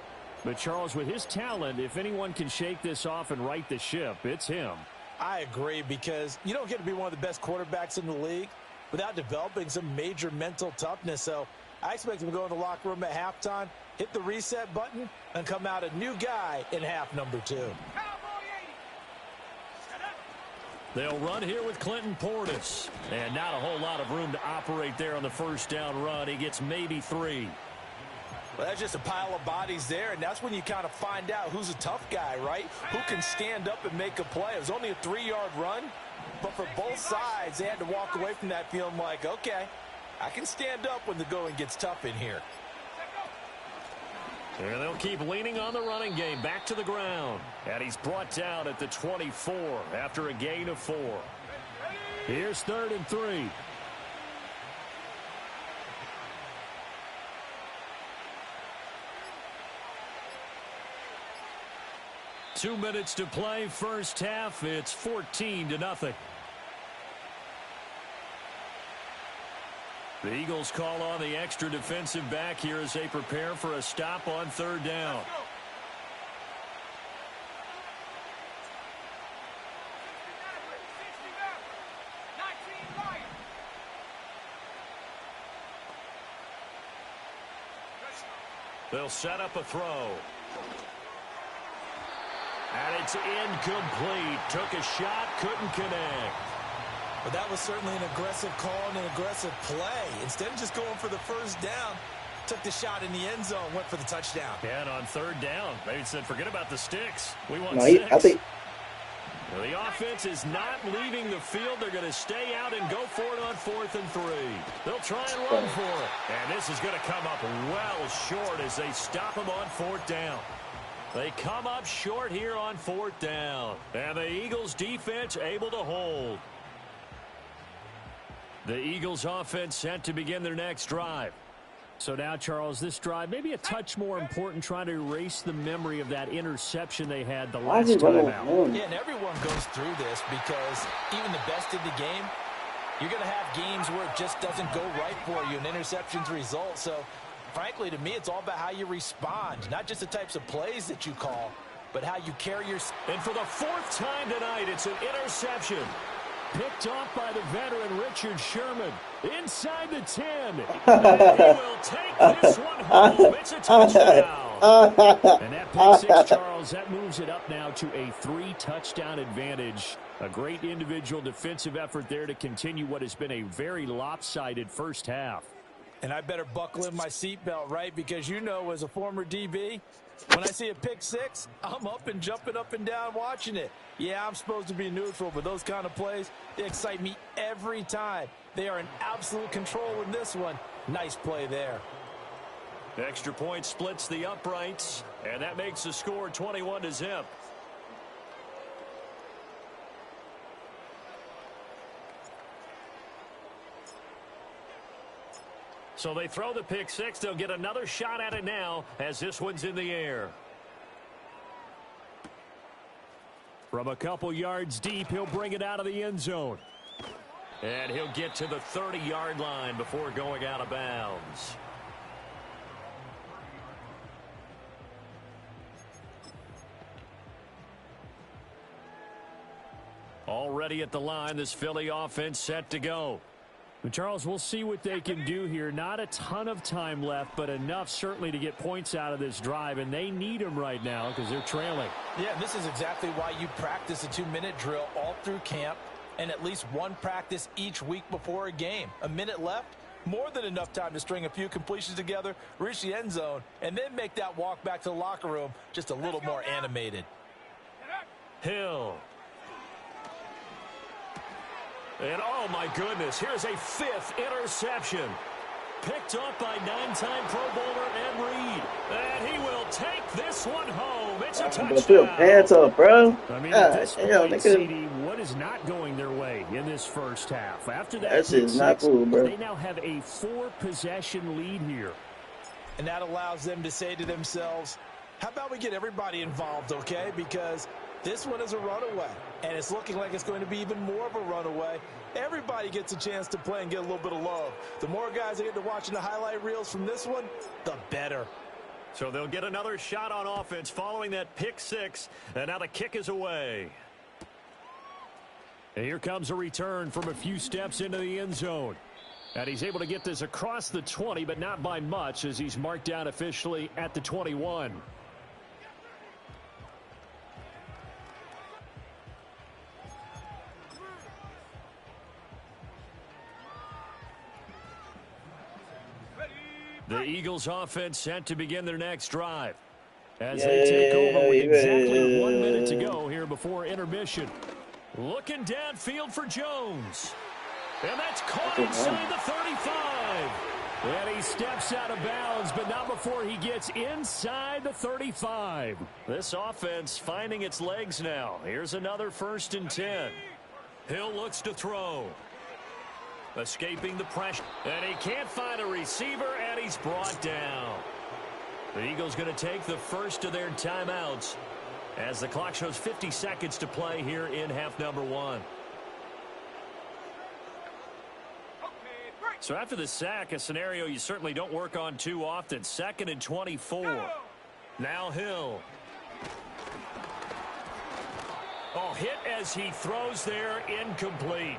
But Charles, with his talent, if anyone can shake this off and right the ship, it's him. I agree, because you don't get to be one of the best quarterbacks in the league without developing some major mental toughness. So I expect him to go in the locker room at halftime, hit the reset button, and come out a new guy in half number 2. They'll run here with Clinton Portis. And not a whole lot of room to operate there on the first down run. He gets maybe 3. Well, that's just a pile of bodies there, and that's when you kind of find out who's a tough guy, right? Who can stand up and make a play. It was only a 3-yard run, but for both sides, they had to walk away from that feeling like, okay, I can stand up when the going gets tough in here. And they'll keep leaning on the running game back to the ground. And he's brought down at the 24 after a gain of 4. Here's 3rd and 3. Two minutes to play, first half. It's 14-0. The Eagles call on the extra defensive back here as they prepare for a stop on 3rd down. They'll set up a throw. And it's incomplete. Took a shot, couldn't connect. But that was certainly an aggressive call and an aggressive play. Instead of just going for the first down, took the shot in the end zone, went for the touchdown. And on 3rd down, they said, forget about the sticks. We want No, 6. I think Well, the offense is not leaving the field. They're going to stay out and go for it on 4th and 3. They'll try and run for it. And this is going to come up well short as they stop him on 4th down. They come up short here on 4th down. And the Eagles defense able to hold. The Eagles offense set to begin their next drive. So now, Charles, this drive maybe a touch more important, trying to erase the memory of that interception they had the last time out. Yeah, and everyone goes through this because even the best in the game, you're going to have games where it just doesn't go right for you, and interceptions result. So, frankly, to me, it's all about how you respond, not just the types of plays that you call, but how you carry your... And for the 4th time tonight, it's an interception. Picked off by the veteran Richard Sherman. Inside the 10. And he will take this one home. It's a touchdown. And that pick 6, Charles, that moves it up now to a 3-touchdown advantage. A great individual defensive effort there to continue what has been a very lopsided first half. And I better buckle in my seatbelt, right? Because you know, as a former DB, when I see a pick 6, I'm up and jumping up and down watching it. Yeah, I'm supposed to be neutral, but those kind of plays, they excite me every time. They are in absolute control in this one. Nice play there. Extra point splits the uprights, and that makes the score 21-0. So they throw the pick 6. They'll get another shot at it now as this one's in the air. From a couple yards deep, he'll bring it out of the end zone. And he'll get to the 30-yard line before going out of bounds. Already at the line, this Philly offense set to go. But Charles, we'll see what they can do here. Not a ton of time left, but enough certainly to get points out of this drive, and they need them right now because they're trailing. Yeah, this is exactly why you practice a 2-minute drill all through camp and at least one practice each week before a game. A minute left, more than enough time to string a few completions together, reach the end zone, and then make that walk back to the locker room just a little more animated. Hill. And, oh, my goodness, here's a 5th interception. Picked up by 9-time Pro Bowler Ed Reed. And he will take this one home. It's a touchdown. Put pants up, bro. I mean, at this point, CD, what is not going their way in this first half? After that is not cool, bro. They now have a 4-possession lead here. And that allows them to say to themselves, how about we get everybody involved, okay? Because this one is a runaway, and it's looking like it's going to be even more of a runaway. Everybody gets a chance to play and get a little bit of love. The more guys that get to watching the highlight reels from this one, the better. So they'll get another shot on offense following that pick 6, and now the kick is away. And here comes a return from a few steps into the end zone. And he's able to get this across the 20, but not by much as he's marked down officially at the 21. The Eagles offense set to begin their next drive as they take over with exactly 1 minute to go here before intermission. Looking downfield for Jones. And that's caught inside the 35. And he steps out of bounds, but not before he gets inside the 35. This offense finding its legs now. Here's another 1st and 10. Hill looks to throw. Escaping the pressure. And he can't find a receiver, and he's brought down. The Eagles going to take the first of their timeouts as the clock shows 50 seconds to play here in half number 1. So after the sack, a scenario you certainly don't work on too often. 2nd and 24. Now Hill. Oh, hit as he throws there, incomplete.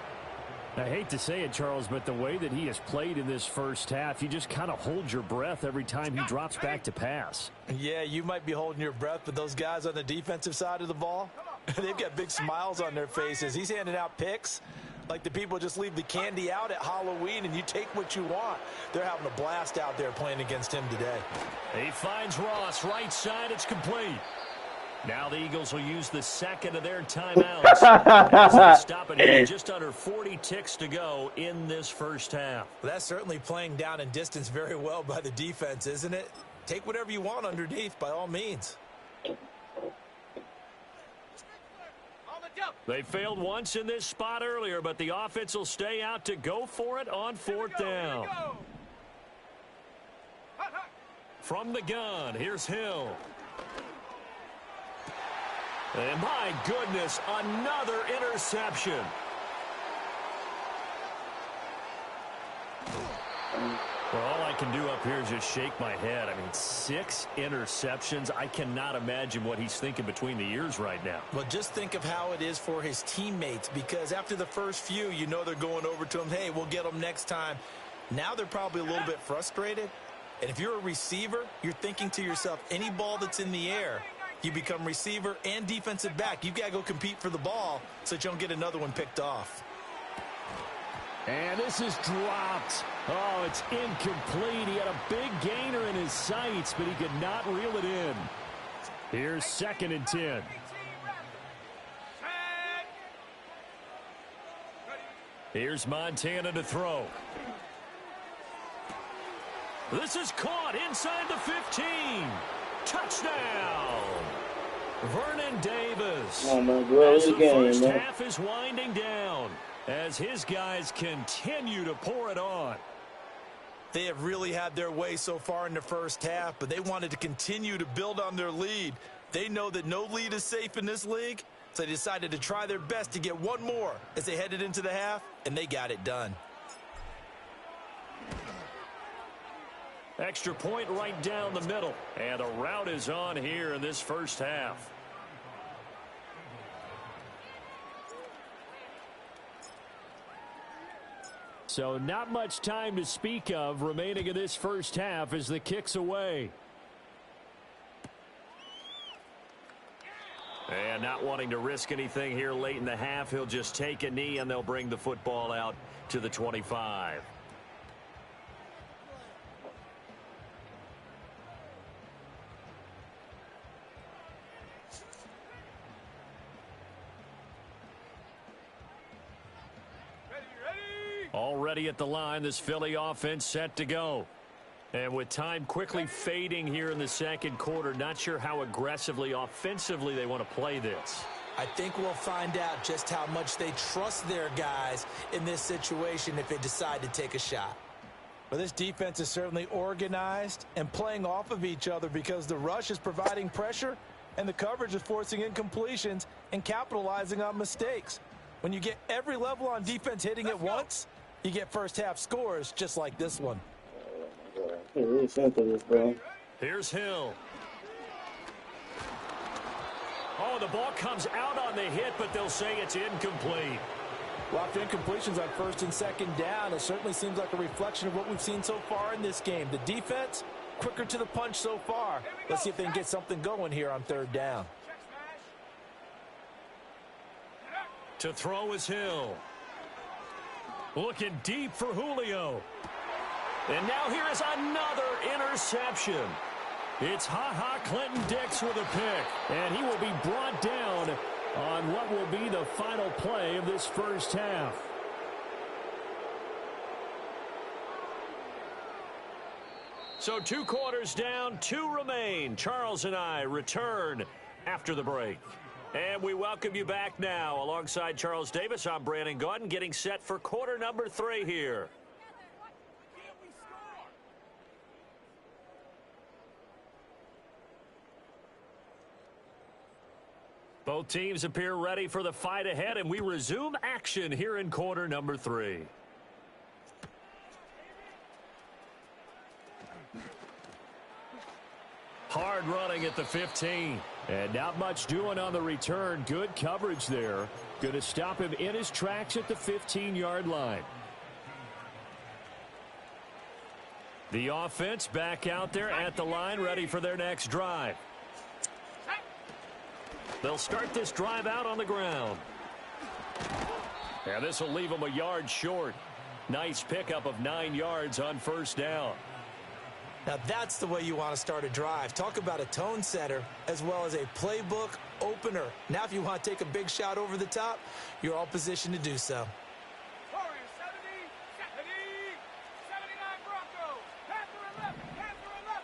I hate to say it, Charles, but the way that he has played in this first half, you just kind of hold your breath every time he drops back to pass. Yeah, you might be holding your breath, but those guys on the defensive side of the ball, they've got big smiles on their faces. He's handing out picks like the people just leave the candy out at Halloween and you take what you want. They're having a blast out there playing against him today. He finds Ross, right side, it's complete. Now the Eagles will use the second of their timeouts. As they stop it here, just under 40 ticks to go in this first half. Well, that's certainly playing down in distance very well by the defense, isn't it? Take whatever you want underneath, by all means. They failed once in this spot earlier, but the offense will stay out to go for it on 4th down. From the gun, here's Hill. And my goodness, another interception. Well, all I can do up here is just shake my head. I mean, 6 interceptions. I cannot imagine what he's thinking between the ears right now. Well, just think of how it is for his teammates, because after the first few, you know they're going over to him, hey, we'll get them next time. Now they're probably a little bit frustrated. And if you're a receiver, you're thinking to yourself, any ball that's in the air, you become receiver and defensive back. You've got to go compete for the ball so that you don't get another one picked off. And this is dropped. Oh, it's incomplete. He had a big gainer in his sights, but he could not reel it in. Here's 2nd and 10. Here's Montana to throw. This is caught inside the 15. Touchdown. Vernon Davis. Oh, my God, as the first man. half is winding down, as his guys continue to pour it on. They have really had their way so far in the first half, but they wanted to continue to build on their lead. They know that no lead is safe in this league, so they decided to try their best to get one more as they headed into the half, and they got it done. Extra point right down the middle. And the route is on here in this first half. So not much time to speak of remaining in this first half as the kick's away. And not wanting to risk anything here late in the half, he'll just take a knee and they'll bring the football out to the 25. Already at the line, this Philly offense set to go. And with time quickly fading here in the second quarter, not sure how aggressively, offensively they want to play this. I think we'll find out just how much they trust their guys in this situation if they decide to take a shot. Well, this defense is certainly organized and playing off of each other because the rush is providing pressure and the coverage is forcing incompletions and capitalizing on mistakes. When you get every level on defense hitting at once, you get first half scores just like this one. Really simple, this, bro. Here's Hill. Oh, the ball comes out on the hit, but they'll say it's incomplete. A lot of incompletions on first and second down. It certainly seems like a reflection of what we've seen so far in this game. The defense, quicker to the punch so far. Let's see if they can get something going here on third down. To throw is Hill. Looking deep for Julio. And now here is another interception. It's Ha-Ha Clinton-Dix with a pick. And he will be brought down on what will be the final play of this first half. So 2 quarters down, 2 remain. Charles and I return after the break. And we welcome you back now. Alongside Charles Davis, I'm Brandon Gaudin, getting set for quarter number 3 here. Both teams appear ready for the fight ahead, and we resume action here in quarter number 3. Hard running at the 15. And not much doing on the return. Good coverage there. Going to stop him in his tracks at the 15-yard line. The offense back out there at the line, ready for their next drive. They'll start this drive out on the ground. And this will leave them a yard short. Nice pickup of 9 yards on first down. Now that's the way you want to start a drive. Talk about a tone setter as well as a playbook opener. Now if you want to take a big shot over the top, you're all positioned to do so. 79 Broncos. Panther 11. Panther 11.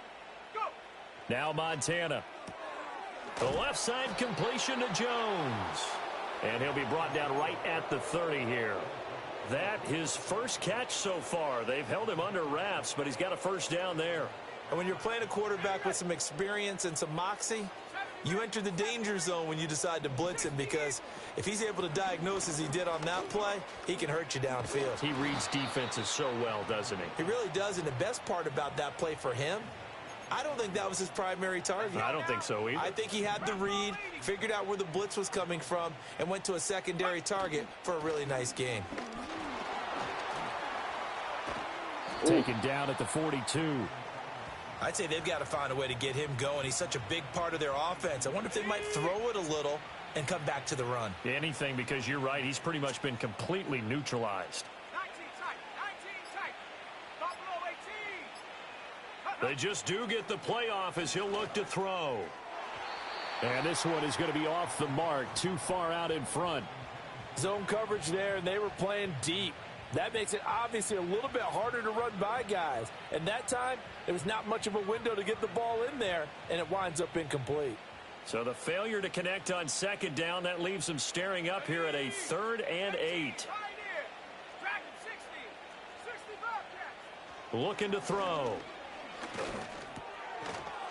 Go. Now Montana. The left side completion to Jones. And he'll be brought down right at the 30 here. That his first catch so far. They've held him under wraps, but he's got a first down there. And when you're playing a quarterback with some experience and some moxie, you enter the danger zone when you decide to blitz him, because if he's able to diagnose as he did on that play, he can hurt you downfield. He reads defenses so well, doesn't he? He really does, and the best part about that play for him, I don't think that was his primary target. I don't think so either. I think he had the read, figured out where the blitz was coming from, and went to a secondary target for a really nice gain. Taken down at the 42. I'd say they've got to find a way to get him going. He's such a big part of their offense. I wonder if they might throw it a little and come back to the run. Anything, because you're right. He's pretty much been completely neutralized. 19 tight. Buffalo 18. They just do get the playoff as he'll look to throw. And this one is going to be off the mark, too far out in front. Zone coverage there, and they were playing deep. That makes it obviously a little bit harder to run by guys. And that time, there was not much of a window to get the ball in there, and it winds up incomplete. So the failure to connect on second down, that leaves them staring up here at a 3rd and 8. Looking to throw.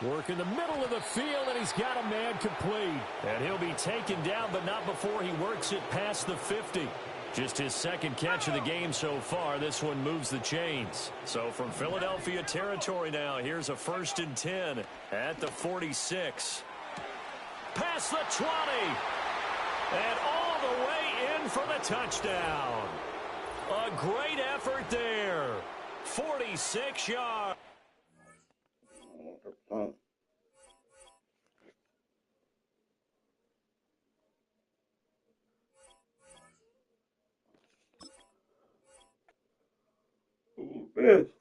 Work in the middle of the field, and he's got a man complete. And he'll be taken down, but not before he works it past the 50. Just his second catch of the game so far. This one moves the chains. So from Philadelphia territory now, here's a 1st and 10 at the 46. Past the 20. And all the way in for the touchdown. A great effort there. 46 yards. Bitch.